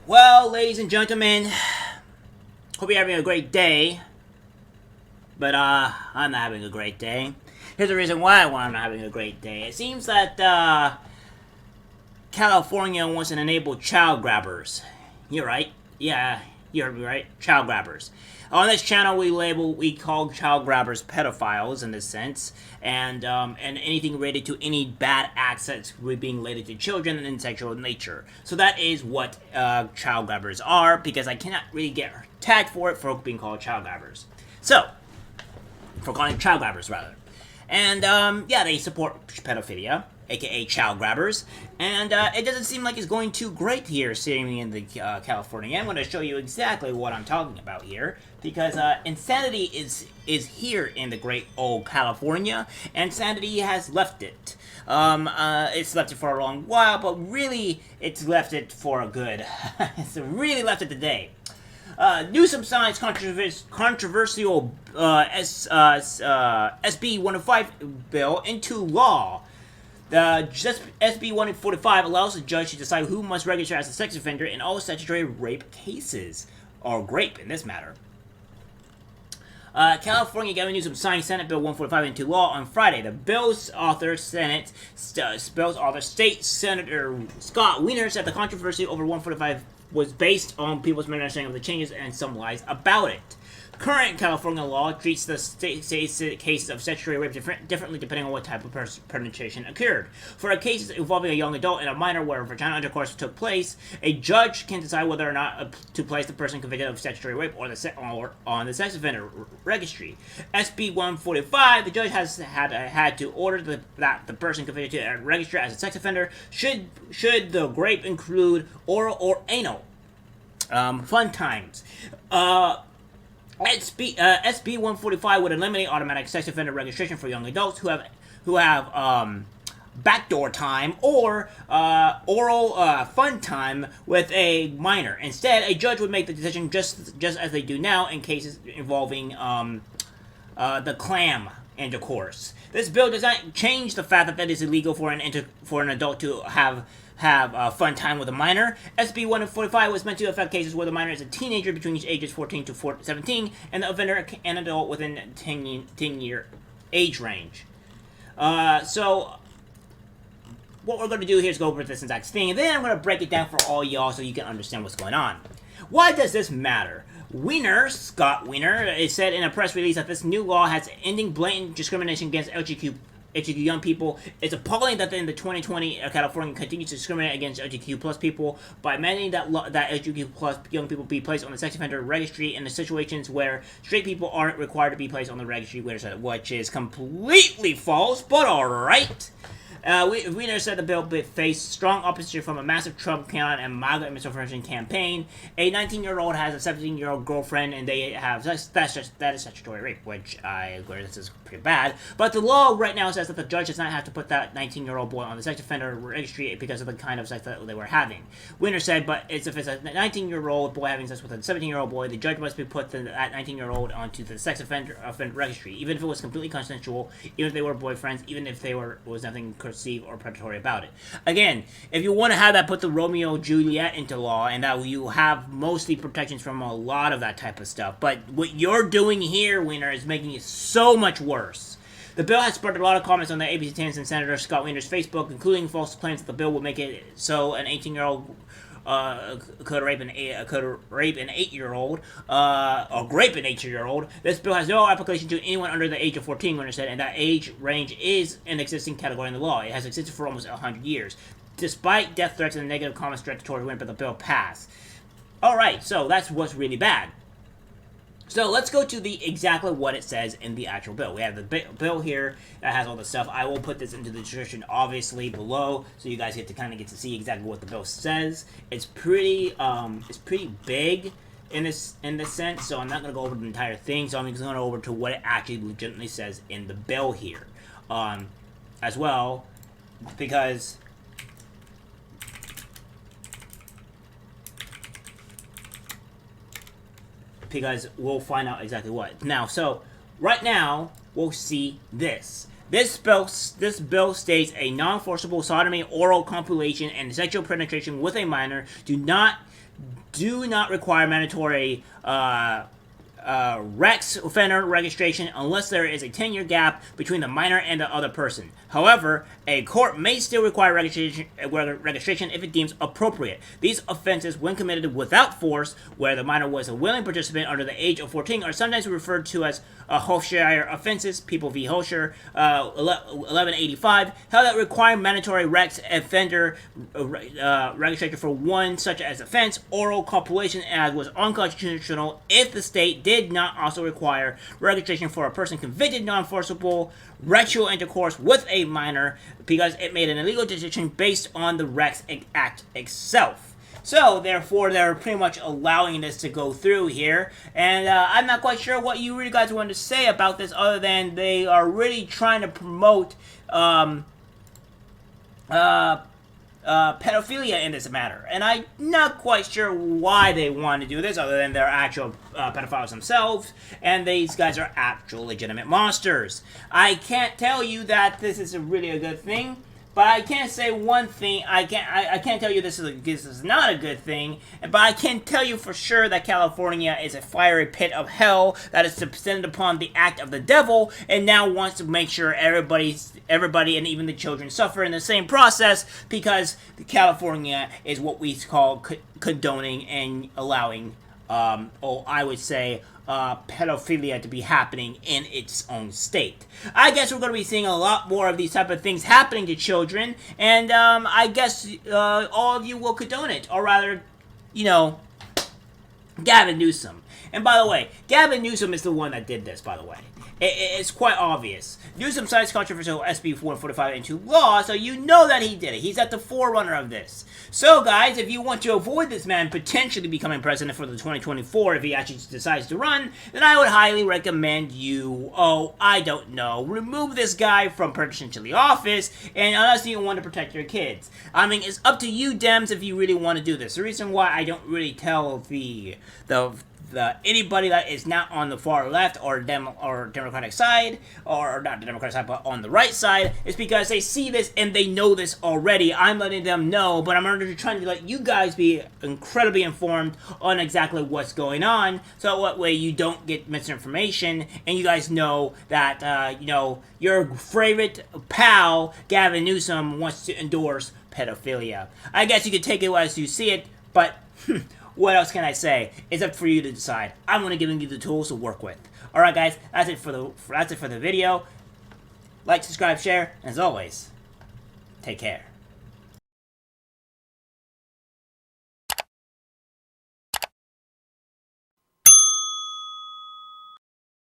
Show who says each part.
Speaker 1: Well, ladies and gentlemen, hope you're having a great day. But I'm not having a great day. Here's the reason why I'm not having a great day. It seems that California wants to enable child grabbers. You're right. Yeah, you're right. Child grabbers. On this channel, we call child grabbers pedophiles in this sense, and anything related to any bad acts that's being related to children and in sexual nature. So that is what child grabbers are, because I cannot really get tagged for it for being called child grabbers. So, for calling child grabbers rather, and yeah, they support pedophilia, aka child grabbers, and it doesn't seem like it's going too great here sitting in the California. I'm going to show you exactly what I'm talking about here, because insanity is here in the great old California, and sanity has left it. It's left it for a long while, but really, it's left it for a good. It's really left it today. Newsom signs controversial SB 105 bill into law. The SB 145 allows the judge to decide who must register as a sex offender in all statutory rape cases, or grape in this matter. California Gavin Newsom signed Senate Bill 145 into law on Friday. The bill's author, State Senator Scott Wiener, said the controversy over 145 was based on people's misunderstanding of the changes and some lies about it. Current California law treats the state's cases of statutory rape differently depending on what type of penetration occurred. For a case involving a young adult and a minor where vaginal intercourse took place, a judge can decide whether or not to place the person convicted of statutory rape or on the sex offender registry. SB 145, the judge has had to order that the person convicted to register as a sex offender should the rape include oral or anal. Fun times. SB 145 would eliminate automatic sex offender registration for young adults who have backdoor time or oral fun time with a minor. Instead, a judge would make the decision just as they do now in cases involving the clam intercourse. This bill does not change the fact that it is illegal for an adult to have fun time with a minor. SB 145 was meant to affect cases where the minor is a teenager between ages 14 to 17, and the offender an adult within 10-year age range. So, what we're going to do here is go over this exact thing, and then I'm going to break it down for all y'all so you can understand what's going on. Why does this matter? Scott Wiener, said in a press release that this new law has ending blatant discrimination against LGBTQ young people. It's appalling that in the 2020 California continues to discriminate against LGBTQ plus people by mandating that LGBTQ plus young people be placed on the sex offender registry in the situations where straight people aren't required to be placed on the registry, which is completely false, but alright. Wiener said the bill faced strong opposition from a massive Trump canon and MAGA misinformation campaign. A 19-year-old has a 17-year-old girlfriend, and that is statutory rape, which I agree this is pretty bad. But the law right now says that the judge does not have to put that 19-year-old boy on the sex offender registry because of the kind of sex that they were having. Wiener said, but if it's a 19-year-old boy having sex with a 17-year-old boy, the judge must be put that 19-year-old onto the sex offender registry, even if it was completely consensual, even if they were boyfriends, even if was nothing or predatory about it. Again, if you want to have that put the Romeo Juliet into law, and that you have mostly protections from a lot of that type of stuff, but what you're doing here, Wiener, is making it so much worse. The bill has sparked a lot of comments on the ABC Times and Senator Scott Wiener's Facebook, including false claims that the bill would make it so an 18-year-old could rape an 8-year-old, or grape an 8-year-old. This bill has no application to anyone under the age of 14, Wiener said, and that age range is an existing category in the law. It has existed for almost 100 years. Despite death threats and negative comments directed toward Wiener, the bill passed. Alright, so that's what's really bad. So let's go to exactly what it says in the actual bill. We have the bill here that has all the stuff. I will put this into the description, obviously, below, so you guys get to see exactly what the bill says. It's pretty big in this sense. So I'm not gonna go over the entire thing. So I'm just going over to what it actually legitimately says in the bill here, as well, because we'll find out exactly what. Now, so, right now, we'll see this. This bill states a non-forcible sodomy, oral copulation, and sexual penetration with a minor do not require mandatory Rex offender registration unless there is a 10-year gap between the minor and the other person. However, a court may still require registration if it deems appropriate. These offenses, when committed without force, where the minor was a willing participant under the age of 14, are sometimes referred to as Hofshire offenses. People v. Hofshire, 1185, held that requiring mandatory Rex offender registration for one such as offense, oral copulation, as was unconstitutional if the state did not also require registration for a person convicted non-forcible ritual intercourse with a minor, because it made an illegal decision based on the Rex Act itself. So, therefore, they're pretty much allowing this to go through here, and I'm not quite sure what you really guys want to say about this, other than they are really trying to promote pedophilia in this matter. And I'm not quite sure why they want to do this, other than they're actual pedophiles themselves, and these guys are actual legitimate monsters. I can't tell you that this is really a good thing, but I can say one thing. I can't tell you this is not a good thing, but I can tell you for sure that California is a fiery pit of hell that is descended upon the act of the devil, and now wants to make sure everybody and even the children suffer in the same process, because California is what we call condoning and allowing, I would say, pedophilia to be happening in its own state. I guess we're going to be seeing a lot more of these type of things happening to children, and I guess all of you will condone it, or rather, Gavin Newsom. And by the way, Gavin Newsom is the one that did this, by the way. It's quite obvious. Newsom signs controversial SB 445 into law, so you know that he did it. He's at the forerunner of this. So, guys, if you want to avoid this man potentially becoming president for the 2024, if he actually decides to run, then I would highly recommend you, remove this guy from potentially office, and unless you want to protect your kids. I mean, it's up to you, Dems, if you really want to do this. The reason why I don't really tell anybody that is not on the far left or Democratic side, or not the Democratic side, but on the right side, is because they see this and they know this already. I'm letting them know, but I'm trying to let you guys be incredibly informed on exactly what's going on, so that way you don't get misinformation, and you guys know that, your favorite pal, Gavin Newsom, wants to endorse pedophilia. I guess you could take it as you see it, but what else can I say? It's up for you to decide. I'm going to give you the tools to work with. Alright guys, that's it for the video. Like, subscribe, share, and as always, take care.